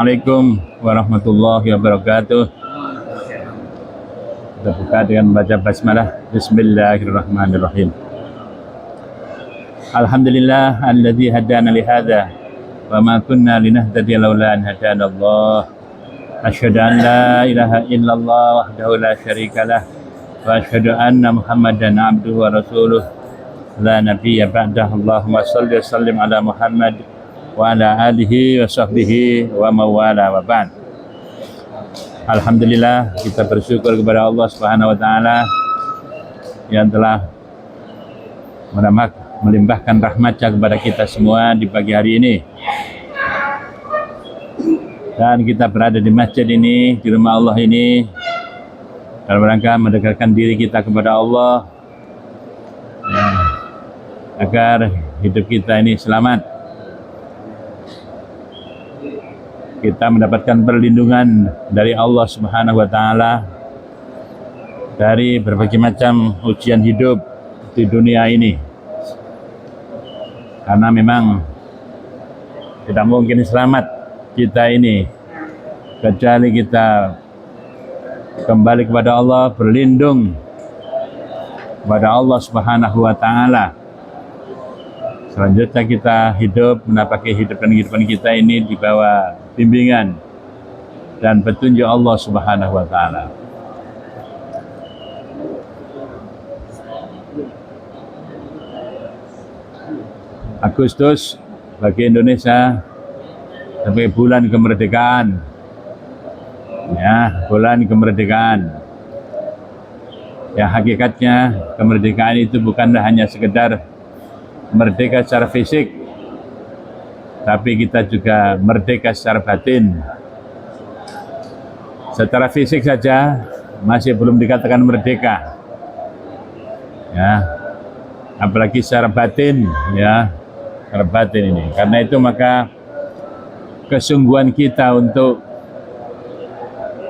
Assalamualaikum warahmatullahi wabarakatuh. Kita buka dengan baca basmalah. Bismillahirrahmanirrahim. Alhamdulillah alladzi hadana li hadza wa ma kunna linahtadiya laula an hadana Allah. Asyhadu an la ilaha illallah wahdahu la syarika lah wa asyhadu anna Muhammadan abduhu wa rasuluh la nabiyya ba'dahu. Allahumma shalli wa sallim ala Muhammad wa ala alihi wa sahbihi wa mawala wa ba'd. Alhamdulillah, kita bersyukur kepada Allah Subhanahu wa taala yang telah melimpahkan rahmat-Nya kepada kita semua di pagi hari ini. Dan kita berada di masjid ini, di rumah Allah ini, dalam rangka mendekatkan diri kita kepada Allah ya, agar hidup kita ini selamat. Kita mendapatkan perlindungan dari Allah Subhanahu wa taala dari berbagai macam ujian hidup di dunia ini. Karena memang tidak mungkin selamat kita ini kecuali kita kembali kepada Allah, berlindung kepada Allah Subhanahu wa taala. Selanjutnya kita hidup, menapaki kehidupan kita ini di bawah bimbingan dan petunjuk Allah Subhanahu wa taala. Agustus bagi Indonesia sebagai bulan kemerdekaan. Ya, bulan kemerdekaan. Ya, hakikatnya kemerdekaan itu bukanlah hanya sekedar merdeka secara fisik, tapi kita juga merdeka secara batin. Secara fisik saja masih belum dikatakan merdeka, ya, apalagi secara batin, ya, secara batin ini. Karena itu maka kesungguhan kita untuk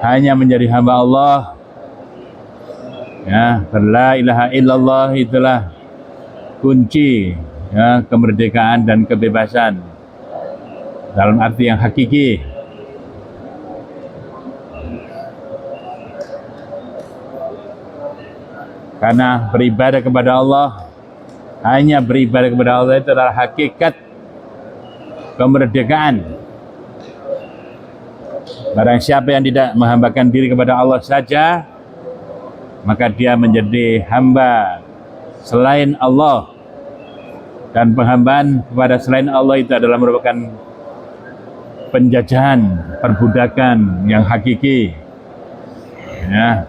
hanya menjadi hamba Allah, ya, la ilaha illallah, itulah kunci ya kemerdekaan dan kebebasan dalam arti yang hakiki. Karena beribadah kepada Allah, hanya beribadah kepada Allah itu adalah hakikat kemerdekaan. Barang siapa yang tidak menghambakan diri kepada Allah saja, maka dia menjadi hamba selain Allah. Dan penghambaan kepada selain Allah itu adalah merupakan penjajahan, perbudakan yang hakiki, ya,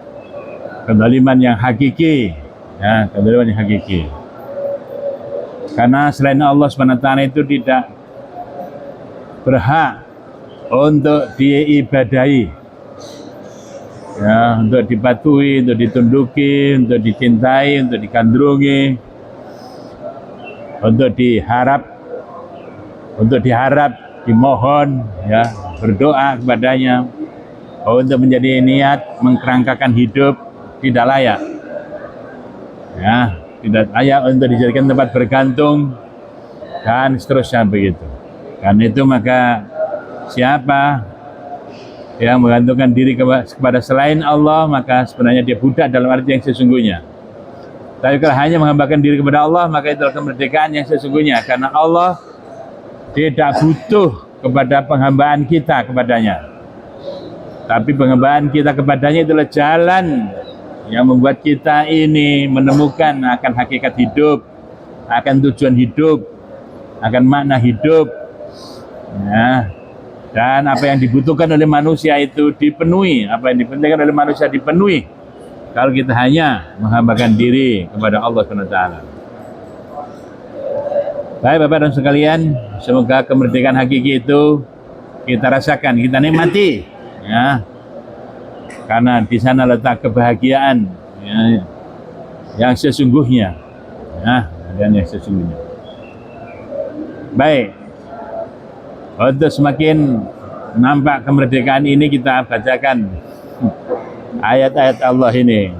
kezaliman yang hakiki, ya, kezaliman yang hakiki. Karena selain Allah SWT itu tidak berhak untuk diibadahi, ya, untuk dipatuhi, untuk ditunduki, untuk dicintai, untuk digandrungi, untuk diharap, dimohon, ya, berdoa kepadanya, untuk menjadi niat mengkerangkakan hidup tidak layak, ya, tidak layak untuk dijadikan tempat bergantung dan seterusnya begitu. Karena itu maka siapa yang menggantungkan diri kepada selain Allah, maka sebenarnya dia budak dalam arti yang sesungguhnya. Tapi kalau hanya menghambakan diri kepada Allah, maka itu adalah kemerdekaan yang sesungguhnya. Karena Allah tidak butuh kepada penghambaan kita kepadanya. Tapi penghambaan kita kepadanya itulah jalan yang membuat kita ini menemukan akan hakikat hidup, akan tujuan hidup, akan makna hidup. Ya. Dan apa yang dibutuhkan oleh manusia itu dipenuhi, apa yang dipentingkan oleh manusia dipenuhi kalau kita hanya menghambakan diri kepada Allah SWT. Baik Bapak dan sekalian, semoga kemerdekaan hakiki itu kita rasakan, kita nikmati, ya, karena di sana letak kebahagiaan, ya, yang sesungguhnya, ya, dan yang sesungguhnya. Baik, untuk semakin nampak kemerdekaan ini, kita bacakan ayat-ayat Allah ini.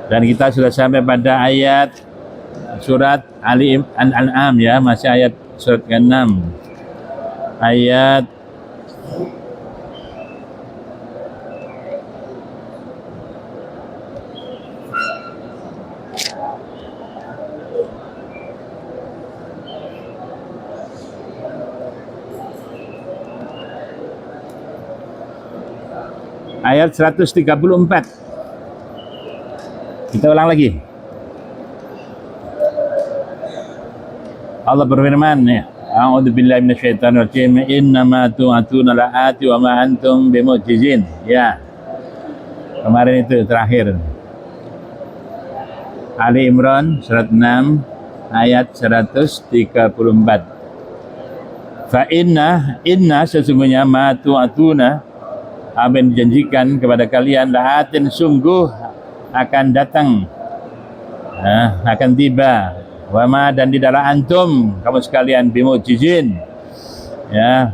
Dan kita sudah sampai pada ayat surat Al-An'am, ya, masih ayat surat ke-6. Ayat Ayat 134. Kita ulang lagi. Allah berfirman, ya, A'udzu billahi minasyaitonir rajim. Innama tu'atuna la'ati wa ma antum bimu'jizin. Ya. Kemarin itu terakhir. Ali Imran surat 6 ayat 134. Fa inna sesungguhnya ma tu'atuna, apa yang dijanjikan kepada kalian, la'atin sungguh akan datang, akan tiba, wama dan tidaklah antum kamu sekalian bimu'jizin, ya,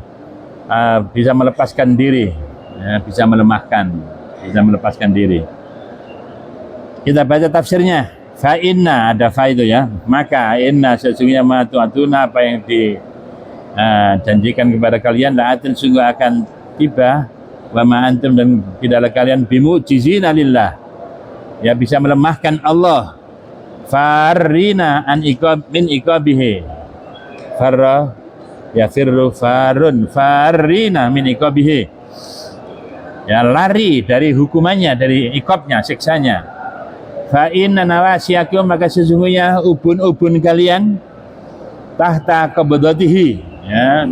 bisa melepaskan diri, ya, bisa melepaskan diri. Kita baca tafsirnya. Fa inna, ada fa itu ya, maka inna sesungguhnya ma tu'atuna, apa yang dijanjikan kepada kalian, la'atin sungguh akan tiba, wama antum dan tidaklah kalian bimu'jizina lillah, ya, bisa melemahkan Allah. Farina an min iqabihi, farra ya firru farun, farina min iqabihi, ya, lari dari hukumannya, dari iqabnya, siksanya. Fa inna nawasiyakum, maka sesungguhnya ubun-ubun kalian, tahta qabdatihi, ya,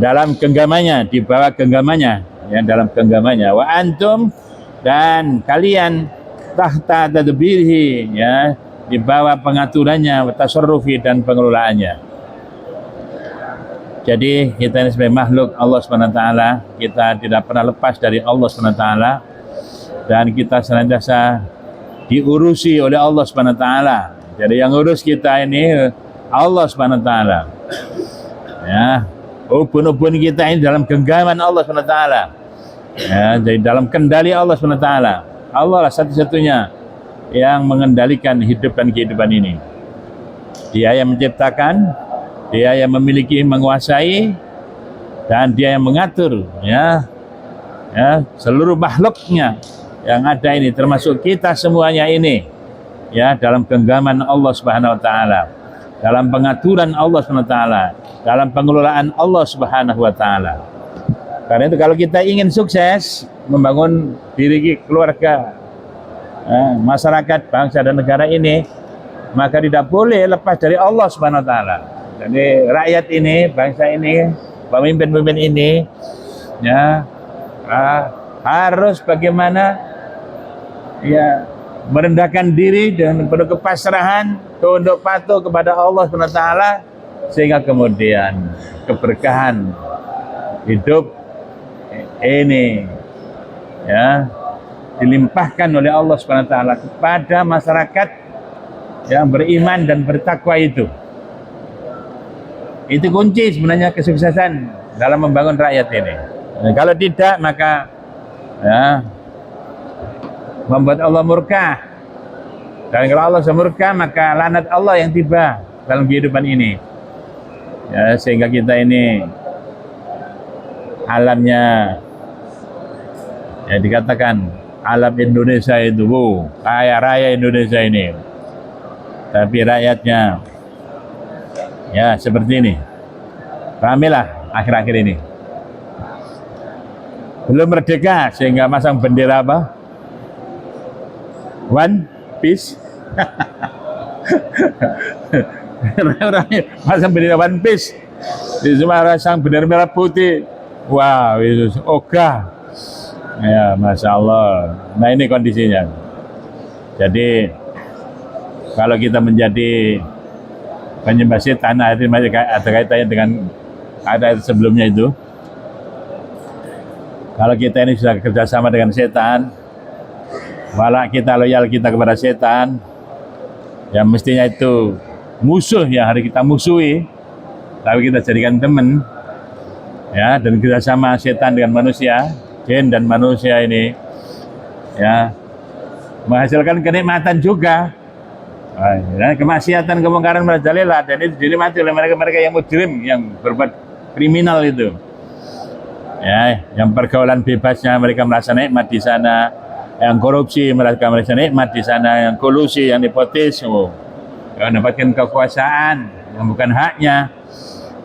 dalam genggamannya, di bawah genggamannya, ya, dalam genggamannya. Wa antum dan kalian tahta tadbirhi, ya, di bawah pengaturannya, wa tasarrufi dan pengelolaannya. Jadi kita ini sebagai makhluk Allah SWT, kita tidak pernah lepas dari Allah SWT, dan kita senantiasa diurusi oleh Allah SWT. Jadi yang urus kita ini Allah SWT, ya. Ubun-ubun kita ini dalam genggaman Allah SWT, ya, jadi dalam kendali Allah SWT. Allah lah satu-satunya yang mengendalikan hidup dan kehidupan ini. Dia yang menciptakan, dia yang memiliki, menguasai, dan dia yang mengatur, ya, seluruh makhluknya yang ada ini, termasuk kita semuanya ini, ya, dalam genggaman Allah Subhanahu wa taala, dalam pengaturan Allah Subhanahu wa taala, dalam pengelolaan Allah Subhanahu wa taala. Karena itu kalau kita ingin sukses membangun diri keluarga, masyarakat, bangsa dan negara ini, maka tidak boleh lepas dari Allah Subhanahu wa taala. Jadi rakyat ini, bangsa ini, pemimpin-pemimpin ini, ya, harus bagaimana, ya, merendahkan diri dengan penuh kepasrahan, tunduk patuh kepada Allah Subhanahu wa taala, sehingga kemudian keberkahan hidup ini, ya, dilimpahkan oleh Allah Subhanahu wa taala kepada masyarakat yang beriman dan bertakwa itu. Itu kunci sebenarnya kesuksesan dalam membangun rakyat ini. Nah, kalau tidak, maka, ya, membuat Allah murka. Dan kalau Allah murka, maka laknat Allah yang tiba dalam kehidupan ini. Ya, sehingga kita ini alamnya, ya, dikatakan alam Indonesia itu, kaya raya Indonesia ini, tapi rakyatnya, ya, seperti ini. Ramailah akhir-akhir ini. Belum merdeka sehingga masang bendera apa? One Piece. Masang bendera One Piece. Di semua pasang bendera merah putih. Wow, itu ogah. Ya, Masya Allah. Nah, ini kondisinya. Jadi kalau kita menjadi penyembah setan, itu masih ada kaitannya dengan ada sebelumnya itu. Kalau kita ini sudah kerjasama dengan setan, malah kita loyal kita kepada setan, ya mestinya itu musuh yang harus kita musuhi, tapi kita jadikan teman, ya, dan kerjasama setan dengan manusia, jin dan manusia ini, ya, menghasilkan kenikmatan juga. Dan kemaksiatan, kemungkaran, merajalela, dan itu dinikmati oleh mereka-mereka yang mujrim, yang berbuat kriminal itu. Ya, yang pergaulan bebasnya mereka merasa nikmat di sana, yang korupsi mereka merasa nikmat di sana, yang kolusi, yang nepotis, yang mendapatkan kekuasaan yang bukan haknya,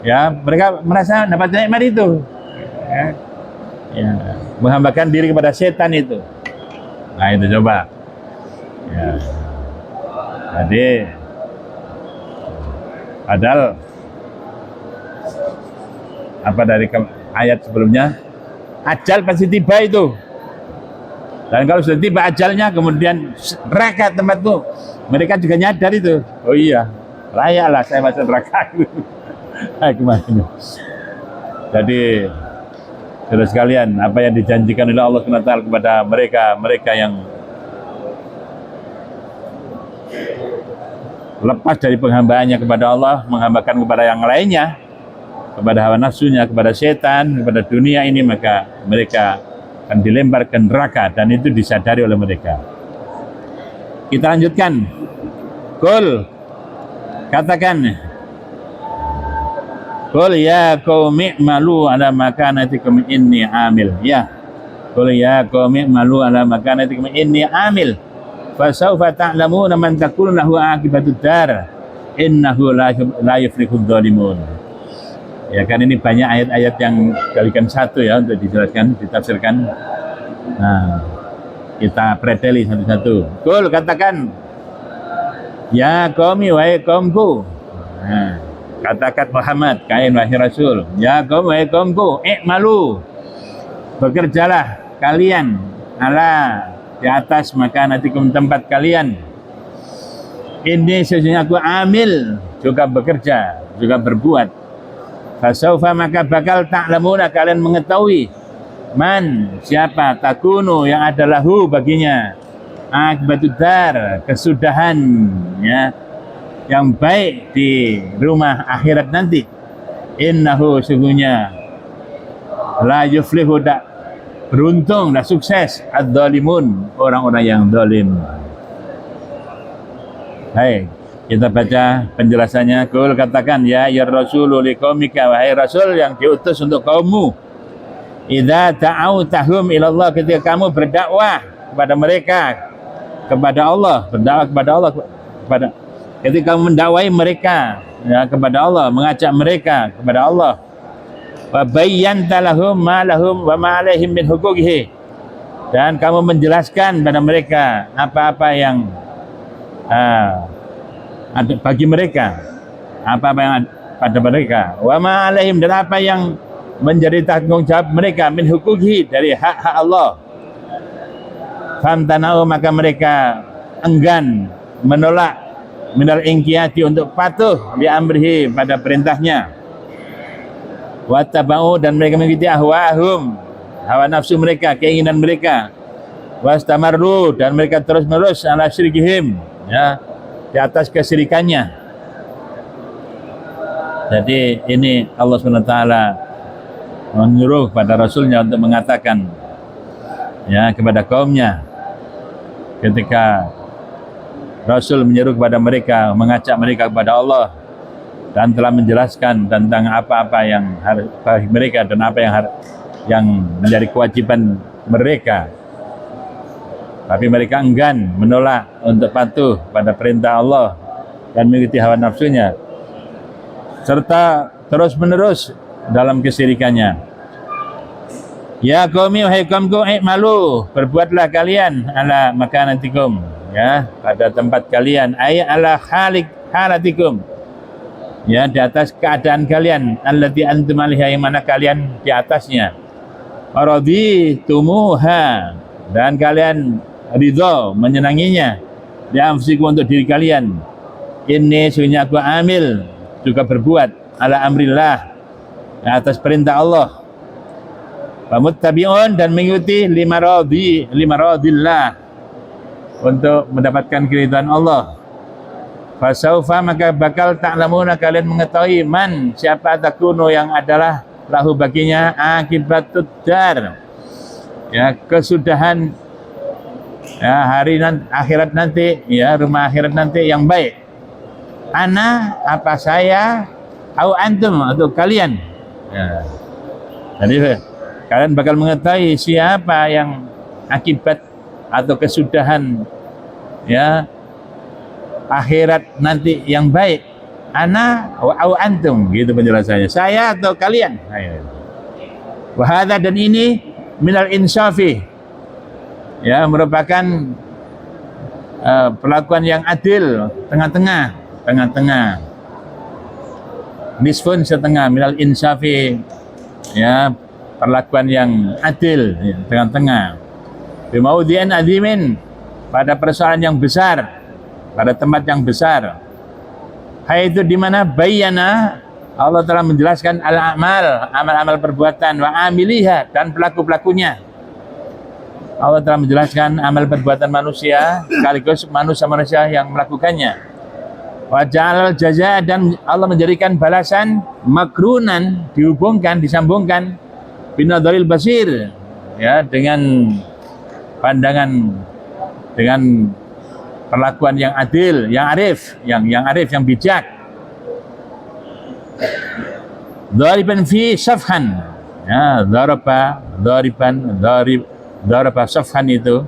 ya mereka merasa dapat nikmat itu, ya, ya, menghambakan diri kepada setan itu. Nah itu coba, ya. Jadi padahal apa dari ayat sebelumnya, ajal pasti tiba itu, dan kalau sudah tiba ajalnya kemudian neraka tempat itu, mereka juga nyadar itu, oh iya layak lah saya masuk neraka. Jadi saudara sekalian, apa yang dijanjikan oleh Allah SWT kepada mereka yang lepas dari penghambaannya kepada Allah, menghambakan kepada yang lainnya, kepada hawa nafsunya, kepada setan, kepada dunia ini, maka mereka akan dilempar ke neraka, dan itu disadari oleh mereka. Kita lanjutkan. Qul, katakan, qul ya qaumi i'malu ala makanatikum inni amil. Ya, qul ya qaumi i'malu ala makanatikum inni amil. Fasawfa ta'lamuna man takunu lahu aqibatud dar. Innahu la yuflihudz dzalimun. Ya kan, ini banyak ayat-ayat yang kalikan satu ya untuk dijelaskan, ditafsirkan. Nah, kita preteli satu-satu. Qul, katakan, ya qaumi wahai kaumku. Nah, katakan Muhammad, kain wahai Rasul, ya qaumi wahai kaumku, i'malu, bekerjalah kalian ala di atas makanatikum tempat kalian. Ini sesungguhnya aku amil, juga bekerja, juga berbuat. Fasaufa, maka bakal ta'lamuna, kalian mengetahui, man, siapa, takunu, yang adalah hu baginya, akibatud dar, kesudahan, ya, yang baik di rumah akhirat nanti. Innahu, sungguhnya, la yuflihu, dak beruntung, dak sukses, ad-dhalimun, orang-orang yang zalim. Hai, kita baca penjelasannya. Qul, katakan, ya Rasulul liqaumika, wahai Rasul yang diutus untuk kaummu, idza ta'autahum ilallah, ketika kamu berdakwah kepada mereka, kepada Allah, berdakwah kepada Allah, ketika kamu mendakwai mereka, ya, kepada Allah, mengajak mereka kepada Allah, wa bayyanta lahum ma lahum wa ma alaihim min huquqihi, dan kamu menjelaskan pada mereka apa-apa yang ada bagi mereka, apa-apa yang ada pada mereka, wa ma alaihim, dan apa yang menjadi tanggung jawab mereka, min huquqihi, dari hak-hak Allah. Famtana'u, maka mereka enggan, menolak, minal inqiyati, untuk patuh bi amrihi, pada perintahnya. Wattaba'u, dan mereka mengikuti ahwa'ahum, hawa nafsu mereka, keinginan mereka. Wastamarru, dan mereka terus-menerus ala syirkihim, ya, di atas kesyirikannya. Jadi ini Allah SWT menyuruh pada Rasulnya untuk mengatakan, ya, kepada kaumnya, ketika Rasul menyeru kepada mereka, mengajak mereka kepada Allah, dan telah menjelaskan tentang apa-apa yang harus bagi mereka dan apa yang menjadi kewajiban mereka, tapi mereka enggan, menolak untuk patuh pada perintah Allah dan mengikuti hawa nafsunya, serta terus-menerus dalam kesyirikannya. Ya qaumi, wahai kaumku, i'malu, berbuatlah kalian ala makanatikum, ya, pada tempat kalian, ay ala halatikum, ya, di atas keadaan kalian, allati antum alaiha, yang mana kalian di atasnya. Raditumuha, dan kalian ridho, menyenanginya, di anfusikum, untuk diri kalian. Ini sungguhnya aku amil, juga berbuat, ala amrillah, atas perintah Allah. Wamuttabi'un, dan mengikuti lima radillah, untuk mendapatkan keridhaan Allah. Fasaufa, maka bakal ta'lamuna, kalian mengetahui, man, siapa, takunu, yang adalah lahu baginya akibatud dar, ya, kesudahan, ya, hari akhirat nanti, ya, rumah akhirat nanti yang baik. Ana, apa saya, au antum, atau kalian, ya. Jadi kalian bakal mengetahui siapa yang akibat atau kesudahan ya akhirat nanti yang baik, ana wa antum, gitu penjelasannya, saya atau kalian. Wa hadza, dan ini minal insafi, ya merupakan perlakuan yang adil, tengah-tengah, nisfun setengah, minal insafi, ya perlakuan yang adil, ya, tengah-tengah. Bimaudhi'in azimin, pada persoalan yang besar, pada tempat yang besar. Hai itu di mana bayana, Allah telah menjelaskan al-amal, amal-amal perbuatan, wa amiliha, dan pelaku-pelakunya. Allah telah menjelaskan amal perbuatan manusia sekaligus manusia-manusia yang melakukannya. Wa ja'alal jazaa, dan Allah menjadikan balasan makrunan, dihubungkan, disambungkan binadharil basir, ya, dengan pandangan, dengan perlakuan yang adil, yang arif, yang arif, yang bijak. Dhariban fi safhan, ya, daraba safhan itu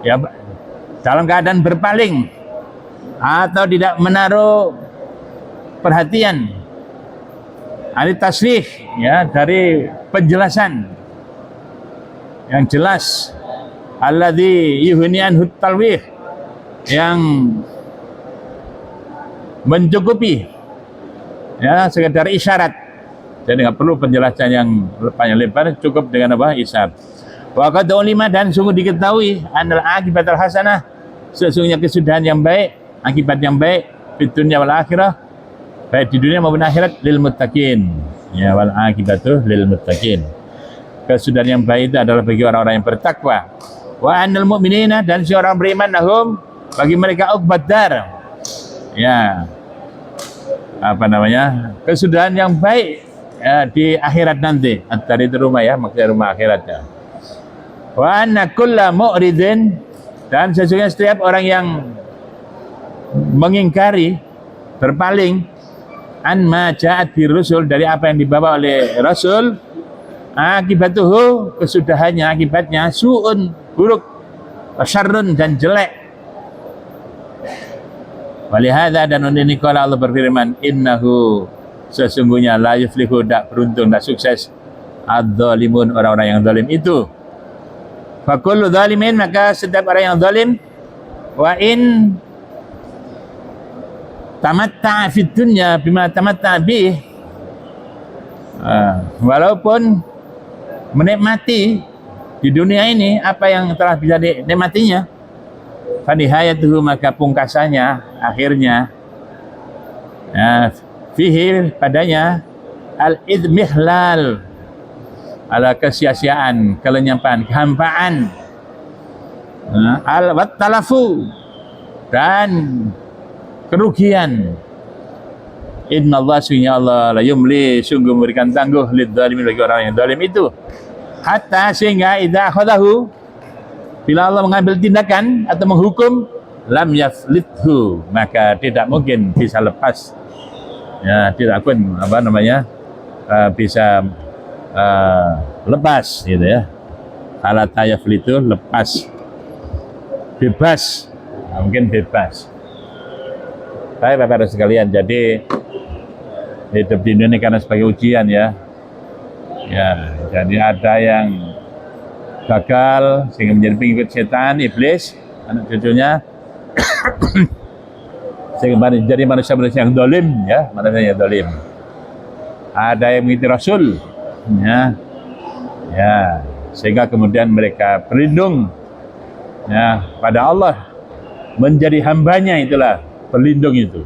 ya dalam keadaan berpaling atau tidak menaruh perhatian, ada tasrih, ya, dari penjelasan yang jelas, alladzi yuhni anhu talwih, yang mencukupi, ya, sekedar isyarat. Jadi nggak perlu penjelasan yang panjang lebar, cukup dengan apa? Isyarat. Wa qad ulima, dan sungguh diketahui, anal akibatul hasanah, sesungguhnya kesudahan yang baik, akibat yang baik, di dunia wal akhirah, baik di dunia maupun akhirat, lil muttaqin, ya, wal akibatu lil muttaqin. Kesudahan yang baik itu adalah bagi orang-orang yang bertakwa. Wa anal mu'minina, dan si orang beriman, lahum, bagi mereka uqbadar, ya, apa namanya, kesudahan yang baik, ya, di akhirat nanti. Tadi itu rumah, ya, maksudnya rumah akhirat, ya. Wa anna kulla mu'ridin, dan sesungguhnya setiap orang yang mengingkari, berpaling, an ma ja'at bir rusul, dari apa yang dibawa oleh rasul, akibatuhu, kesudahannya, akibatnya, su'un, buruk, syarrun, dan jelek. Walihada, dan ini kalau Allah berfirman, innahu, sesungguhnya la yuflihu, tak beruntung, tak sukses, adz-dzalimun, orang-orang yang zalim itu. Fa kullu zalimin, maka setiap orang yang zalim, wa in tamatta'a fid dunya bima tamatta'a bih, walaupun menikmati di dunia ini apa yang telah bisa dinikmatinya, fa nihayatuhu, maka pungkasannya, akhirnya, ya, fihi, padanya, al-idmihlal, ala kesia-siaan, kelenyapan, kehampaan, al-wattalafu, dan kerugian. Innallaha, sungguh Allah, la yumli, sungguh memberikan tangguh, lidzalimin, bagi orang yang zalim itu, hatta, sehingga idza akhadahu, bila Allah mengambil tindakan atau menghukum, lam yaflithu, maka tidak mungkin bisa lepas, ya, tidak pun apa namanya, bisa lepas, gitu ya. Ala tayaflitu, lepas, bebas, mungkin bebas. Baik Bapak-Ibu sekalian, jadi hidup di dunia ini karena sebagai ujian, ya. Ya, jadi ada yang gagal sehingga menjadi pengikut setan, iblis, anak cucunya, sehingga jadi manusia-manusia yang zalim, ya, manusia yang zalim. Ada yang mengikuti Rasul, ya, sehingga kemudian mereka berlindung, ya, pada Allah, menjadi hambanya, itulah berlindung itu,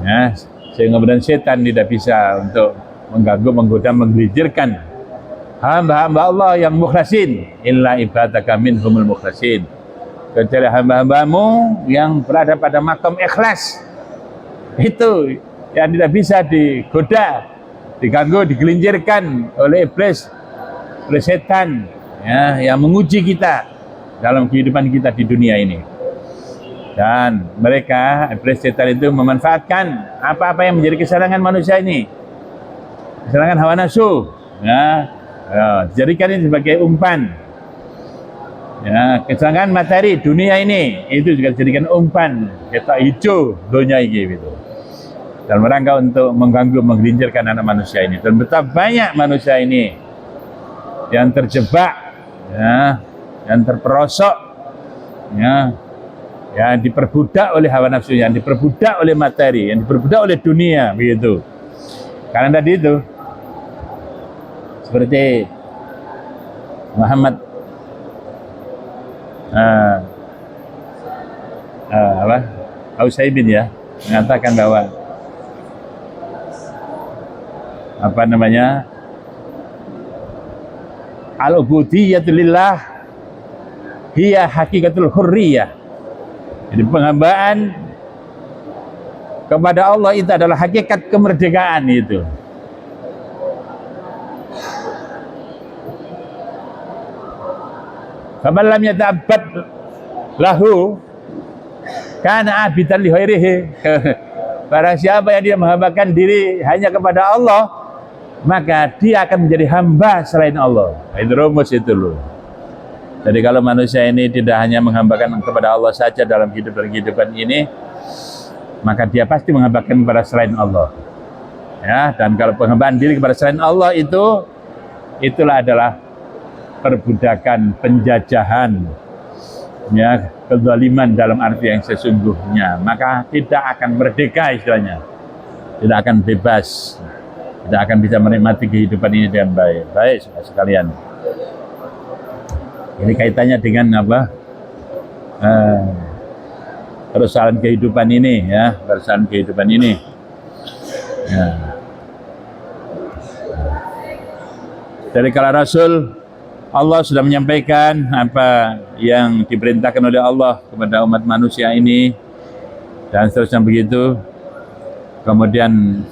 ya, sehingga kemudian setan tidak bisa untuk mengganggu, menggoda, menggelincirkan hamba-hamba Allah yang mukhlasin, illa ibadaka minhumul mukhlasin, kecuali hamba-hambamu yang berada pada makam ikhlas, itu yang tidak bisa digoda, diganggu, digelincirkan oleh iblis, oleh setan, ya, yang menguji kita dalam kehidupan kita di dunia ini. Dan mereka, iblis, setan itu memanfaatkan apa-apa yang menjadi kesenangan manusia ini, kesenangan hawa nafsu, ya, Ya, jadikan ini sebagai umpan. Ya, kecelakaan materi dunia ini itu juga dijadikan umpan kita hijau dunia ini gitu. Dan merangka untuk mengganggu, menggelincirkan anak manusia ini. Dan betapa banyak manusia ini yang terjebak, ya, yang terperosok, ya, yang diperbudak oleh hawa nafsu, yang diperbudak oleh materi, yang diperbudak oleh dunia, begitu. Karena tadi itu seperti Muhammad Utsaimin ya mengatakan bahwa al-ubudiyyatu lillah hiya hakikatul hurriyah. Jadi penghambaan kepada Allah itu adalah hakikat kemerdekaan itu. Faman lam yata'abbad lahu kana abidan li ghairihi. Barang siapa yang dia menghambakan diri hanya kepada Allah, maka dia akan menjadi hamba selain Allah. Itu rumus itu loh. Jadi kalau manusia ini tidak hanya menghambakan kepada Allah saja dalam kehidupan ini, maka dia pasti menghambakan kepada selain Allah. Ya, dan kalau penghambaan diri kepada selain Allah itulah adalah perbudakan, penjajahan, ya, kezaliman dalam arti yang sesungguhnya. Maka tidak akan merdeka istilahnya, tidak akan bebas, tidak akan bisa menikmati kehidupan ini dengan baik. Baik sekalian, ini kaitannya dengan persoalan kehidupan ini, ya, persoalan kehidupan ini. Ya. Dari kala Rasul, Allah sudah menyampaikan apa yang diperintahkan oleh Allah kepada umat manusia ini, dan seterusnya begitu. Kemudian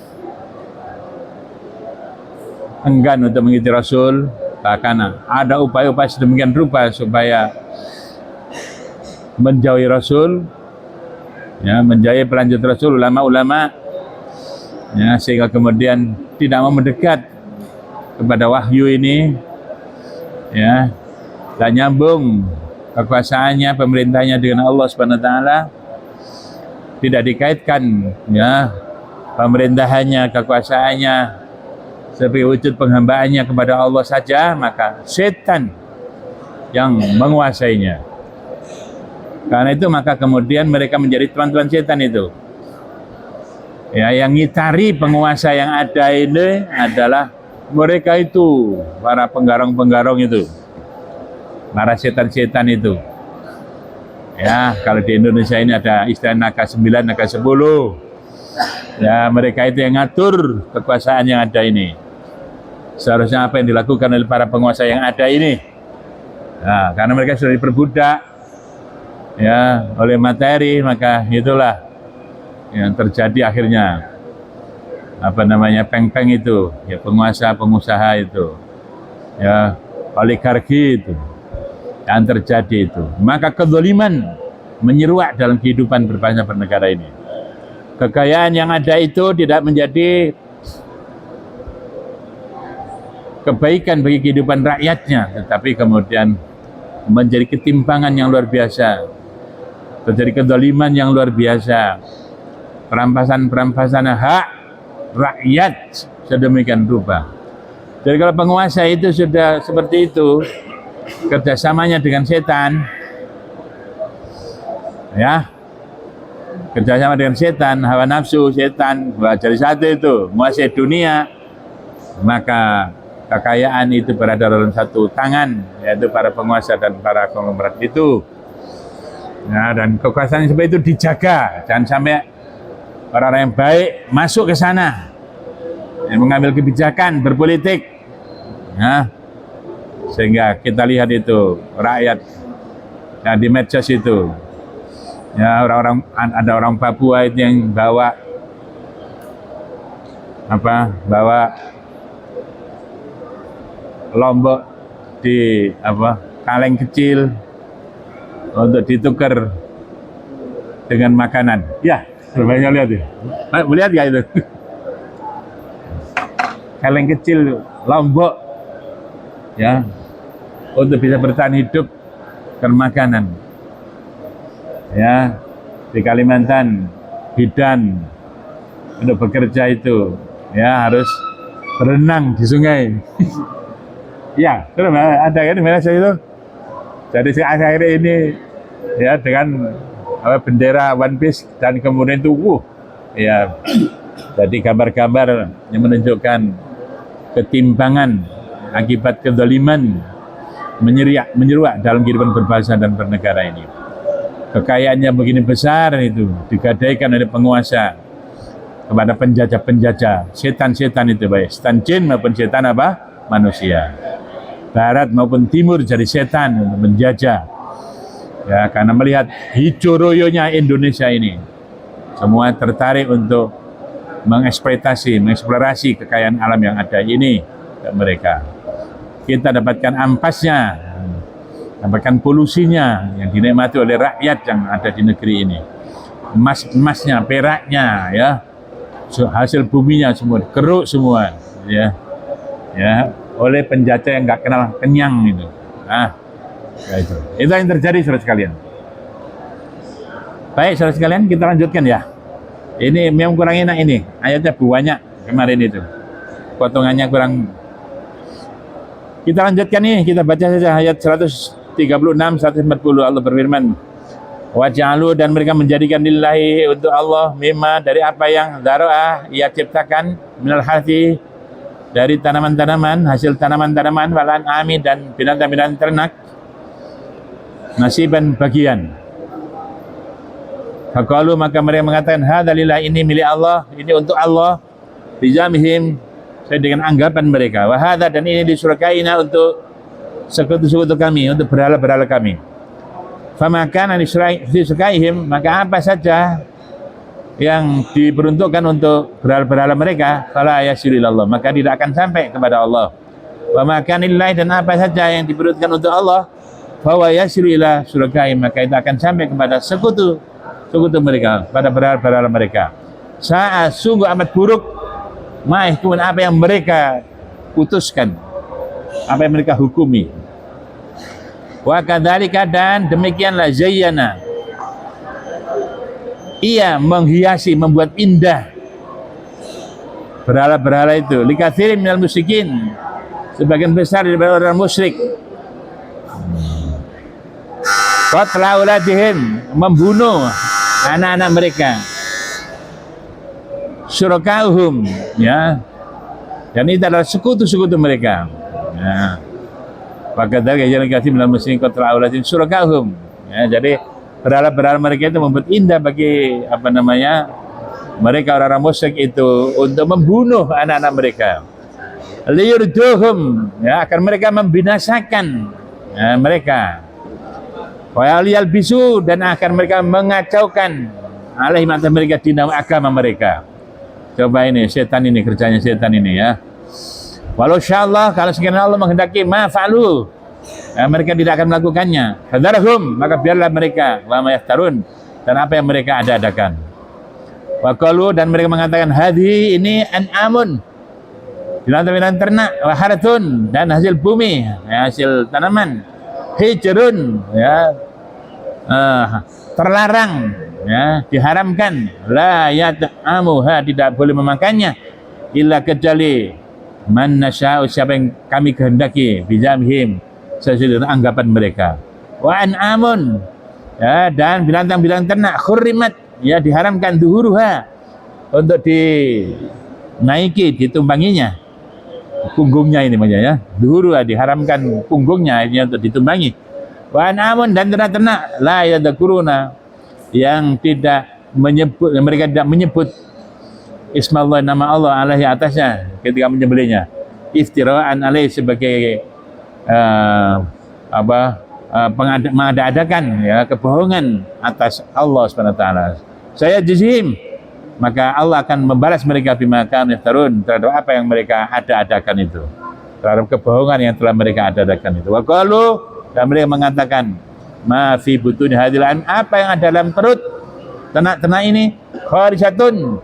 enggan untuk mengikuti Rasul, bahkan ada upaya-upaya sedemikian rupa supaya menjauhi Rasul, ya, menjauhi pelanjut Rasul, ulama-ulama, ya, sehingga kemudian tidak mau mendekat kepada wahyu ini, ya, dan nyambung kekuasaannya, pemerintahnya dengan Allah Subhanahu wa taala, tidak dikaitkan, ya, pemerintahannya, kekuasaannya sebagai wujud penghambaannya kepada Allah saja, maka setan yang menguasainya. Karena itu maka kemudian mereka menjadi teman-teman setan itu. Ya, yang ngitari penguasa yang ada ini adalah mereka itu, para penggarong-penggarong itu, para setan-setan itu. Ya, kalau di Indonesia ini ada istilah naga 9, naga 10. Ya, mereka itu yang ngatur kekuasaan yang ada ini. Seharusnya apa yang dilakukan oleh para penguasa yang ada ini? Nah, karena mereka sudah diperbudak, ya, oleh materi, maka itulah yang terjadi akhirnya. Peng-peng itu, ya, penguasa, pengusaha itu, ya, oligarki itu yang terjadi itu. Maka kezaliman menyeruak dalam kehidupan berbangsa bernegara ini. Kekayaan yang ada itu tidak menjadi kebaikan bagi kehidupan rakyatnya, tetapi kemudian menjadi ketimpangan yang luar biasa, terjadi kezaliman yang luar biasa, perampasan hak rakyat sedemikian rupa. Jadi kalau penguasa itu sudah seperti itu, kerjasamanya dengan setan, ya, kerjasama dengan setan, hawa nafsu setan, jadi satu itu, menguasai dunia, maka kekayaan itu berada dalam satu tangan, yaitu para penguasa dan para konglomerat itu. Nah, dan kekuasaan seperti itu dijaga, jangan sampai orang-orang yang baik masuk ke sana, yang mengambil kebijakan berpolitik, ya, sehingga kita lihat itu rakyat yang di medsos itu, ya, ada orang Papua itu yang bawa lombok di kaleng kecil untuk ditukar dengan makanan. Ya, sebenarnya lihat ya. Melihat nggak itu? Kaleng kecil lombok ya, untuk bisa bertahan hidup karena makanan. Ya, di Kalimantan bidan untuk bekerja itu ya harus berenang di sungai. Ya, terus ada kan Malaysia itu. Jadi akhir ini ya dengan bendera One Piece dan kemudian itu ya jadi gambar-gambar yang menunjukkan ketimpangan akibat kezaliman menyeruak dalam kehidupan berbangsa dan bernegara ini. Kekayaannya begini besar itu digadaikan oleh penguasa kepada penjajah-penjajah, setan-setan itu baik setan jin maupun setan manusia. Barat maupun timur jadi setan untuk menjajah. Ya, karena melihat hijau royonya Indonesia ini, semua tertarik untuk mengeksplorasi kekayaan alam yang ada ini ke mereka. Kita dapatkan ampasnya, dapatkan polusinya yang dinikmati oleh rakyat yang ada di negeri ini. Emasnya, peraknya, ya, hasil buminya semua keruk semua, ya, oleh penjajah yang nggak kenal kenyang itu. Ya itu yang terjadi, saudara sekalian. Baik, saudara sekalian, kita lanjutkan ya. Ini memang kurang enak ini, ayatnya banyak kemarin itu, potongannya kurang. Kita lanjutkan nih, kita baca saja ayat 136, 140. Allah berfirman, waja'alu, dan mereka menjadikan lillahi untuk Allah mimma, dari apa yang daro'ah ia ciptakan, minal harthi, dari tanaman-tanaman, hasil tanaman-tanaman, walan ami, dan binatang-binatang ternak, nasiban bagian. Faqalu, maka mereka mengatakan, hadzalillah, ini milik Allah, ini untuk Allah, bijamihim, saya dengan anggapan mereka, wa hadza, dan ini disurakaina, untuk sekutu-sekutu kami, untuk berhala-berhala kami. Famakan disurakaihim, maka apa saja yang diperuntukkan untuk berhala-berhala mereka, fala yasirillallah, maka tidak akan sampai kepada Allah. Wa makanillah, dan apa saja yang diperuntukkan untuk Allah, fa yasiru ila surakaihim, maka itu akan sampai kepada sekutu mereka, pada berhala-berhala mereka. Saat sungguh amat buruk mahkum, apa yang mereka putuskan, apa yang mereka hukumi. Wa kadzalika, dan demikianlah zayyana, ia menghiasi, membuat indah berhala-berhala itu, likatsirin minal musyrikin, sebagian besar daripada orang musyrik. Qatla auladihim, membunuh anak-anak mereka, syurakauhum, ya, dan itu adalah sekutu-sekutu mereka. Ya, pakadar yang kasih minal musyrikin qatla auladihim syurakauhum, ya, jadi berhala-berhala mereka itu membuat indah bagi mereka orang-orang musyrik itu untuk membunuh anak-anak mereka. Liyurduhum, ya, akan mereka membinasakan mereka. Wa yalbisu, dan akan mereka mengacaukan alaihim, atas mereka dinam agama mereka. Coba ini setan ini, kerjanya setan ini, ya. Walau syaallah, kalau sekiranya Allah menghendaki, ma fa'alu, mereka tidak akan melakukannya. Hadarahum, maka biarlah mereka, wa ma yaftarun, dan apa yang mereka ada-adakan. Wa qalu, dan mereka mengatakan, hadhi, ini an'amun, binatang-binatang ternak, wa haratun, dan hasil bumi, ya, hasil tanaman, hijrun, ya, terlarang, ya, diharamkan, la yat'amuha, tidak boleh memakannya, illa kecuali man nasya'u, siapa yang kami kehendaki, bijamhim, sesuai dengan anggapan mereka. Wa an'amun, ya, dan binatang-binatang ternak, khurrimat, ya, diharamkan, duhuruha, untuk dinaiki, ditumpanginya, punggungnya ini maksudnya, ya, duhuruha, diharamkan punggungnya ini untuk ditumpangi. Wa an'amun, dan ternak-ternak, la yadzakuruna, yang tidak menyebut, mereka tidak menyebut ismallah, nama Allah, alaihi, atasnya, ketika menyembelihnya, iftiraan alaihi, sebagai mengada-adakan, ya, kebohongan atas Allah SWT. Saya jazim, maka Allah akan membalas mereka bima kanu yaftarun, terhadap apa yang mereka ada-adakan itu, terhadap kebohongan yang telah mereka ada-adakan itu. Wa qalu, dan mereka mengatakan, ma fi butuni hadhil an, apa yang ada dalam perut ternak-ternak ini, kharijatun,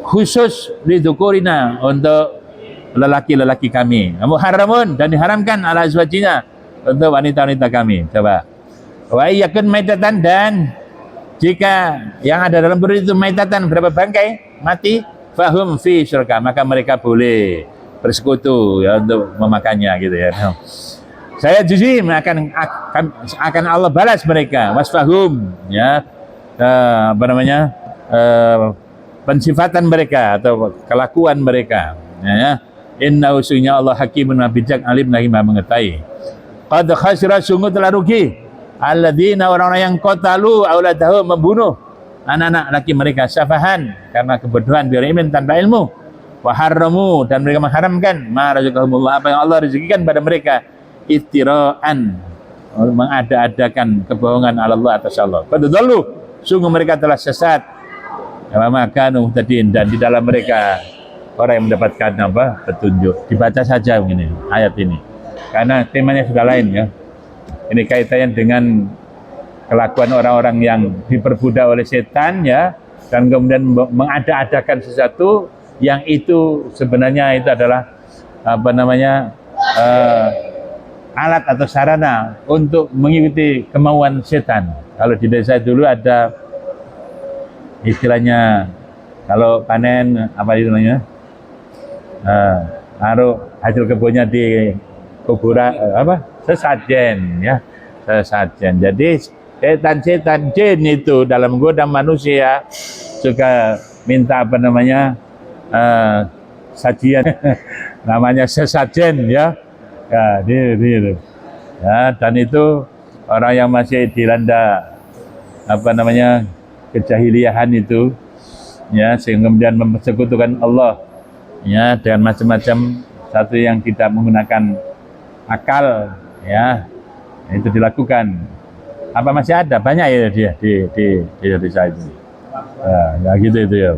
khusus lidzukurina, untuk lelaki-lelaki kami. Muharramun, dan diharamkan ala azwajinya untuk wanita-wanita kami. Coba. Wa yakun maitatan, dan jika yang ada dalam perut itu maitatan, berapa bangkai mati, fahum fi syurga, maka mereka boleh bersekutu ya untuk memakannya gitu ya. Saya juzim akan Allah balas mereka, wasfahum ya, apa namanya, pensifatan mereka atau kelakuan mereka ya. Inna usunya Allah hakimun bijak, alim lagi maha mengetahui. Qad khasira, sungguh telah rugi alladzina, orang-orang yang qatalu auladahum, membunuh anak-anak laki mereka safahan, karena kebodohan, biar ilmin, tanpa ilmu, wa harramu, dan mereka mengharamkan ma razaqahumullah, apa yang Allah rezekikan pada mereka, iftiraan, mengada-adakan kebohongan Allah atas Allah. Padahal sungguh mereka telah sesat, maka muhtadin, dan di dalam mereka orang yang mendapatkan apa, petunjuk. Dibaca saja begini ayat ini, karena temanya sudah lain ya. Ini kaitannya dengan kelakuan orang-orang yang diperbudak oleh setan ya, dan kemudian mengada-adakan sesuatu yang itu sebenarnya itu adalah apa namanya, alat atau sarana untuk mengikuti kemauan setan. Kalau di desa dulu ada istilahnya, kalau panen apa itu namanya, naruh hasil kebunnya di kuburan apa, sesajen ya, sesajen. Jadi setan-setan jin itu dalam menggoda manusia juga minta apa namanya, sajian namanya sesajen ya. Ya, itu. Ya, dan itu orang yang masih dilanda apa namanya, kejahiliahan itu ya, sehingga kemudian mempersekutukan Allah ya dengan macam-macam satu yang tidak menggunakan akal ya, itu dilakukan. Apa masih ada banyak ya dia di desa itu ya gitu itu ya.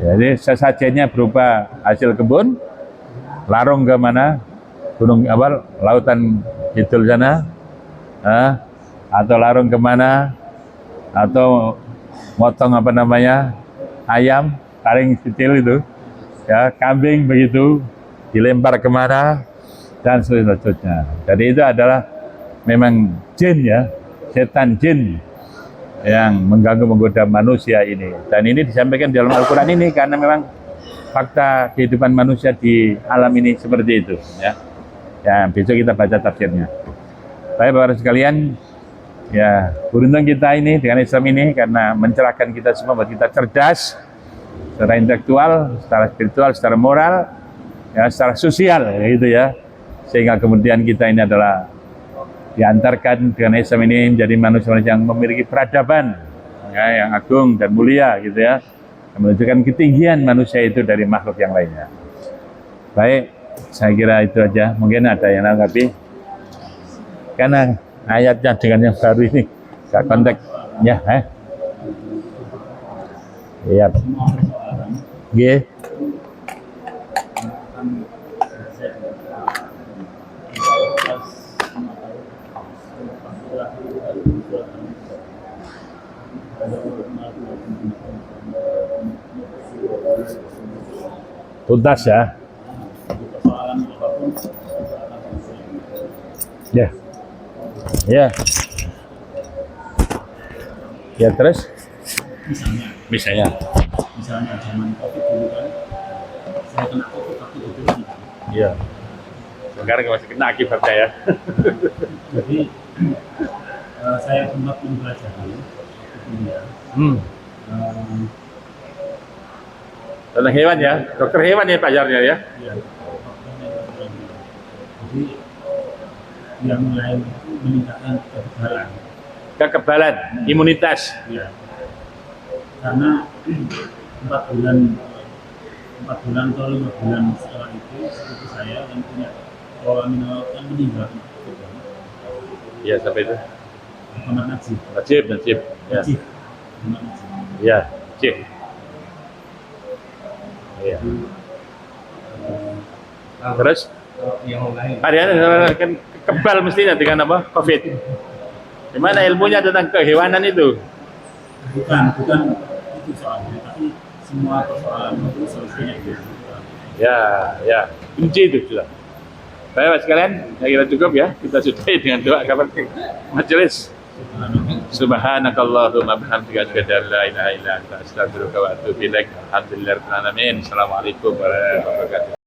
Jadi sesajennya berupa hasil kebun, larung ke mana, gunung apa, lautan kidul sana, atau larung kemana, atau motong apa namanya, ayam taring kecil itu ya, kambing begitu dilempar kemana dan seterusnya. Jadi itu adalah memang jin ya, setan jin yang mengganggu menggoda manusia ini. Dan ini disampaikan di dalam Al-Quran ini karena memang fakta kehidupan manusia di alam ini seperti itu ya. Ya, besok kita baca tafsirnya. Baik Bapak sekalian, ya beruntung kita ini dengan Islam ini karena mencerahkan kita semua, buat kita cerdas secara intelektual, secara spiritual, secara moral, ya secara sosial gitu ya. Sehingga kemudian kita ini adalah diantarkan dengan Islam ini menjadi manusia yang memiliki peradaban ya, yang agung dan mulia gitu ya, yang menunjukkan ketinggian manusia itu dari makhluk yang lainnya. Baik, saya kira itu aja. Mungkin ada yang nanggapi karena ayatnya dengan yang baru ini gak kontak ya. Iya. Nggih. Tuntas ya. Ya. Ya. Ya terus misalnya zaman Covid dulu kan saya kena Covid waktu itu. Iya. Sekarang masih kena akibatnya ya. Jadi saya sempat mempelajari ya. Tentang hewan ya, dokter hewan ya pelajarnya ya. Iya. Jadi yang mulai meningkatkan kekebalan, imunitas. Ya. Karena 4 bulan atau 5 bulan setelah itu seperti saya yang punya orang yang meninggal. Iya, siapa itu? Muhammad Najib. Najib. Ya. Iya, Najib. Iya. Terus yang lain. Ada kan kebal mestinya dengan apa? Covid. Di mana ilmunya tentang kehewanan itu? Bukan itu soalnya, tapi semua persoalan itu solusinya gitu. Ya. benci itu sudah. Baik Pak sekalian, saya kira cukup ya. Kita sudahi dengan doa kabar majelis. Subhanakallahumma bihamdika asyhadu an la ilaha illa anta astaghfiruka wa atubu ilaik. Alhamdulillahirabbil alamin. Assalamualaikum warahmatullahi wabarakatuh.